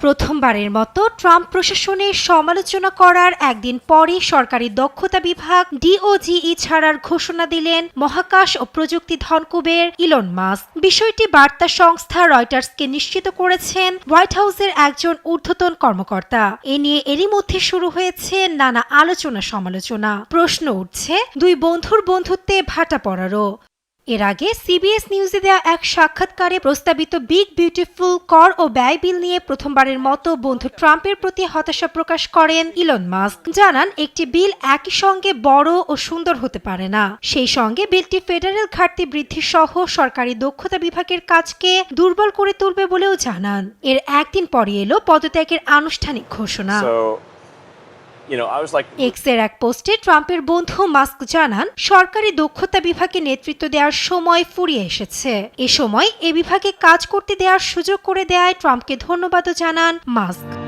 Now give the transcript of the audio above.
প্রথমবারের মতো ট্রাম্প প্রশাসনের সমালোচনা করার একদিন পরই সরকারি দক্ষতা বিভাগ ডিওজিই ছাড়ার ঘোষণা দিলেন মহাকাশ ও প্রযুক্তি ধনকুবের ইলন মাস্ক। বিষয়টি বার্তা সংস্থা রয়টার্সকে নিশ্চিত করেছেন হোয়াইট হাউসের একজন ঊর্ধ্বতন কর্মকর্তা। এ নিয়ে এরই মধ্যে শুরু হয়েছে নানা আলোচনা সমালোচনা। প্রশ্ন উঠছে দুই বন্ধুর বন্ধুত্বে ভাটা পড়ারও। এর আগে সিবিএস নিউজে দেয়া এক সাক্ষাৎকারে প্রস্তাবিত বিগ বিউটিফুল কর ও ব্যয় বিল নিয়ে প্রথমবারের মতো বন্ধু ট্রাম্পের প্রতি হতাশা প্রকাশ করেন ইলন মাস্ক। জানান, একটি বিল একই সঙ্গে বড় ও সুন্দর হতে পারে না। সেই সঙ্গে বিলটি ফেডারেল ঘাটতি বৃদ্ধি সহ সরকারি দক্ষতা বিভাগের কাজকে দুর্বল করে তুলবে বলেও জানান। এর একদিন পরই এলো পদত্যাগের আনুষ্ঠানিক ঘোষণা। এক্সের এক পোস্টে ট্রাম্পের বন্ধু মাস্ক জানান, সরকারি দক্ষতা বিভাগে নেতৃত্ব দেওয়ার সময় ফুরিয়ে এসেছে। এ সময় এ বিভাগে কাজ করতে দেওয়ার সুযোগ করে দেয়ায় ট্রাম্পকে ধন্যবাদও জানান মাস্ক।